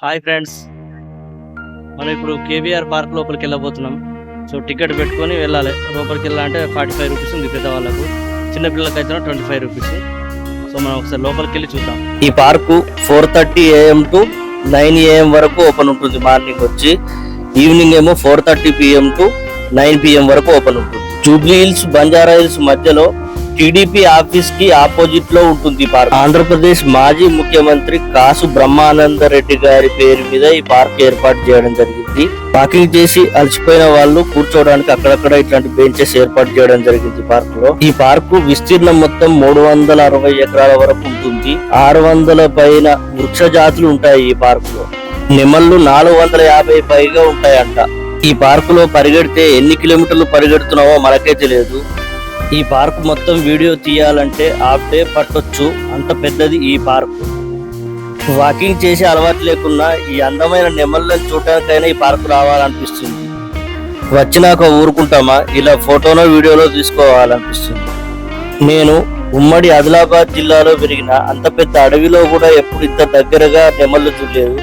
Hi friends, మనం ఇప్పుడు KBR park లోపలికి వెళ్ళబోతున్నాం. సో టికెట్ పెట్టుకొని వెళ్ళాలి. లోపలికి వెళ్ళాలంటే 45 రూపీస్ ఉంది పెద్దవాళ్ళకు, చిన్నపిల్లలకి అయితే 25 రూపీస్. సో మనం ఒకసారి లోపలికి వెళ్ళి చూద్దాం. ఈ పార్కు 4:30 AM టు 9 AM వరకు ఓపెన్ ఉంటుంది. మార్నింగ్ వచ్చి ఈవినింగ్ ఏమో 4:30 PM టు 9 PM వరకు ఓపెన్ ఉంటుంది. జూబ్లీ హిల్స్, బంజారా హిల్స్ మధ్యలో టీడీపీ ఆఫీస్ కి ఆపోజిట్ లో ఉంటుంది ఈ పార్క్. ఆంధ్రప్రదేశ్ మాజీ ముఖ్యమంత్రి కాసు బ్రహ్మానంద రెడ్డి గారి పేరు మీద ఈ పార్క్ ఏర్పాటు చేయడం జరిగింది. వాకింగ్ చేసి అలసిపోయిన వాళ్ళు కూర్చోవడానికి అక్కడక్కడ ఇట్లాంటి బెంచెస్ ఏర్పాటు చేయడం జరిగింది పార్క్ లో. ఈ పార్కు విస్తీర్ణం మొత్తం 360 ఎకరాల వరకు ఉంటుంది. 600 పైన వృక్ష జాతులు ఉంటాయి ఈ పార్క్ లో. నెమళ్ళు 450 పైగా ఉంటాయంట. ఈ పార్క్ లో పరిగెడితే ఎన్ని కిలోమీటర్లు పరిగెడుతున్నావో మనకే తెలియదు. ఈ పార్క్ మొత్తం వీడియో తీయాలంటే హాఫ్ డే పట్టొచ్చు, అంత పెద్దది ఈ పార్క్. వాకింగ్ చేసే అలవాటు లేకున్నా ఈ అందమైన నెమళ్ళను చూడటానికైనా ఈ పార్క్ రావాలనిపిస్తుంది. వచ్చినాక ఊరుకుంటామా, ఇలా ఫోటోనో వీడియోలో తీసుకోవాలనిపిస్తుంది. నేను ఉమ్మడి ఆదిలాబాద్ జిల్లాలో పెరిగిన అంత పెద్ద అడవిలో కూడా ఎప్పుడు ఇంత దగ్గరగా నెమళ్ళు చూడలేదు.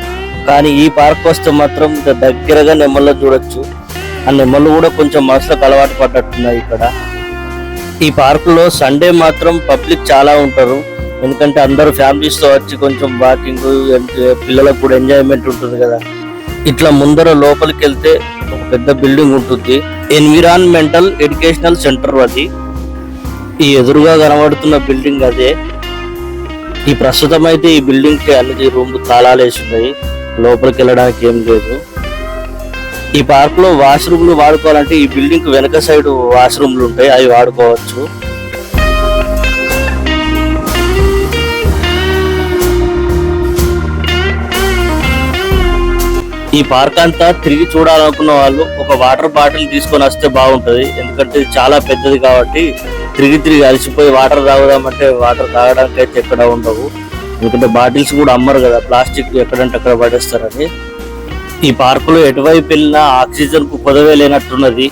కానీ ఈ పార్క్ వస్తే మాత్రం ఇంత దగ్గరగా నెమళ్ళు చూడొచ్చు. ఆ నెమళ్ళు కూడా కొంచెం మనసులకు అలవాటు పడ్డట్టున్నాయి ఇక్కడ. ఈ పార్కులో సండే మాత్రం పబ్లిక్ చాలా ఉంటారు. ఎందుకంటే అందరూ ఫ్యామిలీస్ తో వచ్చి కొంచెం వాకింగ్, పిల్లలకు కూడా ఎంజాయ్మెంట్ ఉంటుంది కదా. ఇట్లా ముందర లోపలికి వెళ్తే ఒక పెద్ద బిల్డింగ్ ఉంటుంది. ఎన్విరాన్మెంటల్ ఎడ్యుకేషనల్ సెంటర్ అది. ఈ ఎదురుగా కనబడుతున్న బిల్డింగ్ అదే. ఈ ప్రస్తుతం అయితే ఈ బిల్డింగ్ కి అన్ని రూమ్ తాళాలు వేసి ఉన్నాయి. లోపలికి వెళ్ళడానికి ఏం లేదు. ఈ పార్క్ లో వాష్రూమ్లు వాడుకోవాలంటే ఈ బిల్డింగ్ వెనక సైడ్ వాష్రూమ్లు ఉంటాయి, అవి వాడుకోవచ్చు. ఈ పార్క్ అంతా తిరిగి చూడాలనుకున్న వాళ్ళు ఒక వాటర్ బాటిల్ తీసుకొని వస్తే బాగుంటది. ఎందుకంటే ఇది చాలా పెద్దది కాబట్టి తిరిగి అలసిపోయి వాటర్ తాగుదామంటే వాటర్ తాగడానికి అయితే ఎక్కడ ఉండవు. ఎందుకంటే బాటిల్స్ కూడా అమ్మరు కదా, ప్లాస్టిక్ ఎక్కడంటే అక్కడ పడేస్తారని. ఈ పార్కులో ఎటువైపు వెళ్ళినా ఆక్సిజన్ కు కొదవే లేనట్టున్నది.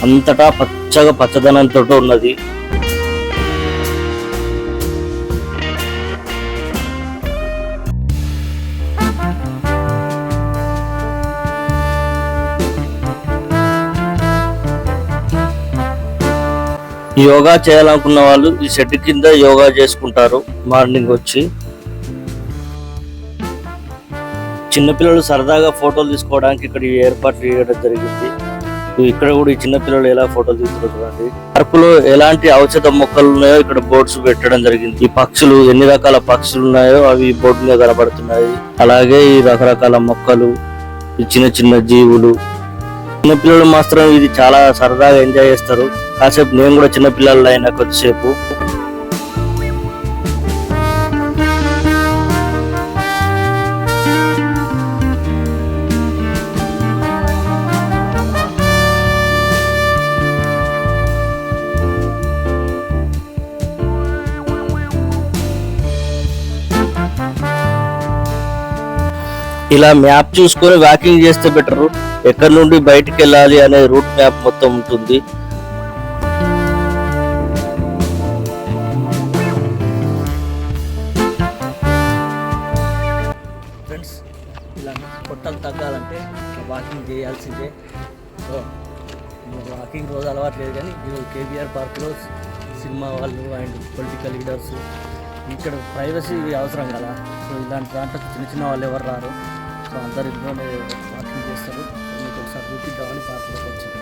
అంతటా పచ్చగా పచ్చదనంతో ఉన్నది. యోగా చేయాలనుకున్న వాళ్ళు ఈ చెట్టు కింద యోగా చేసుకుంటారు మార్నింగ్ వచ్చి. చిన్నపిల్లలు సరదాగా ఫోటోలు తీసుకోవడానికి ఇక్కడ ఏర్పాటు చేయడం జరిగింది. ఇక్కడ కూడా ఈ చిన్నపిల్లలు ఎలా ఫోటోలు తీసుకుంటారు చూడండి. పార్కులో ఎలాంటి ఔషధ మొక్కలు ఉన్నాయో ఇక్కడ బోర్డ్స్ పెట్టడం జరిగింది. ఈ పక్షులు, ఎన్ని రకాల పక్షులు ఉన్నాయో అవి బోర్డు మీద కనబడుతున్నాయి. అలాగే ఈ రకరకాల మొక్కలు, ఈ చిన్న జీవులు. చిన్నపిల్లలు మాత్రం ఇది చాలా సరదాగా ఎంజాయ్ చేస్తారు. కాసేపు నేను కూడా చిన్నపిల్లలు అయినా కొద్దిసేపు. ఇలా మ్యాప్ చూసుకొని వాకింగ్ చేస్తే బెటర్. ఎక్కడి నుండి బయటికి వెళ్ళాలి అనే రూట్ మ్యాప్ మొత్తం ఉంటుంది. ఫ్రెండ్స్, ఇలా పొట్టలు తగ్గాలంటే వాకింగ్ చేయాల్సిందే. వాకింగ్ రోజు అలవాటు లేదు, కానీ ఈరోజు కేబీఆర్ పార్క్లో సినిమా వాళ్ళు అండ్ పొలిటికల్ లీడర్స్, ఇక్కడ ప్రైవసీ అవసరం కదా. సో ఇలాంటి దాంట్లో చిన్న వాళ్ళు ఎవరు రారు. సో అందరు ఇంట్లోనే పార్కింగ్ చేస్తారు. మీకు ఒకసారి చూపిద్దామని పార్కులోకి వచ్చింది.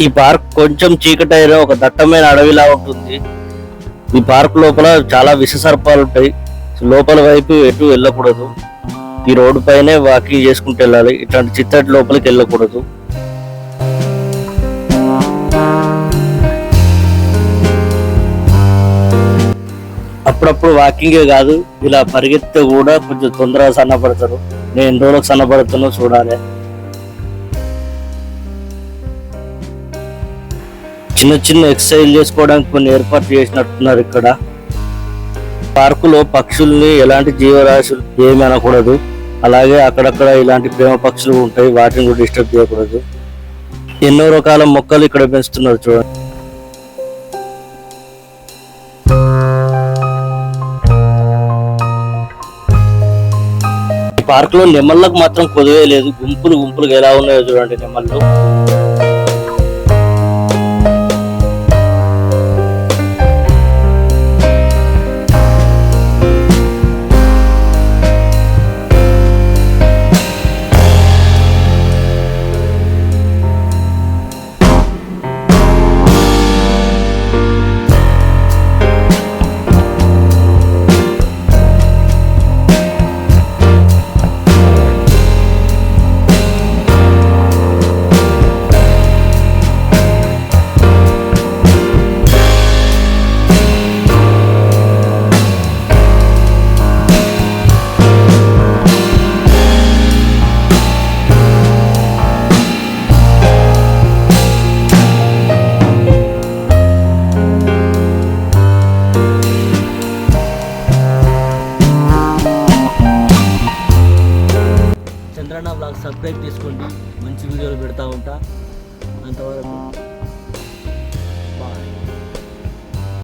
ఈ పార్క్ కొంచెం చీకటైన ఒక దట్టమైన అడవిలా ఉంటుంది. ఈ పార్క్ లోపల చాలా విష సర్పాలు ఉంటాయి. లోపల వైపు ఎటు వెళ్ళకూడదు. ఈ రోడ్డు పైనే వాకింగ్ చేసుకుంటూ వెళ్ళాలి. ఇట్లాంటి చిత్తడి లోపలికి వెళ్ళకూడదు. అప్పుడప్పుడు వాకింగే కాదు, ఇలా పరిగెత్తే కూడా కొంచెం తొందరగా సన్నపడతారు. నేను ఎన్ని రోజులకు సన్నపడుతున్నా చూడాలి. చిన్న చిన్న ఎక్సర్సైజ్ చేసుకోవడానికి కొన్ని ఏర్పాట్లు చేసినట్టున్నారు ఇక్కడ. పార్కులో పక్షుల్ని ఎలాంటి జీవరాశులు ఏమి అనకూడదు. అలాగే అక్కడక్కడ ఇలాంటి ప్రేమ పక్షులు ఉంటాయి, వాటిని కూడా డిస్టర్బ్ చేయకూడదు. ఎన్నో రకాల మొక్కలు ఇక్కడ పెంచుతున్నారు చూడండి. పార్క్ లో నెమళ్ళకు మాత్రం కొదువే లేదు. గుంపులు గుంపులుగా ఎలా ఉన్నాయో చూడండి నెమళ్ళు. చంద్రన్న బ్లాగ్ సబ్స్క్రైబ్ చేసుకోండి, మంచి వీడియోలు పెడతా ఉంటా. అంతవరకు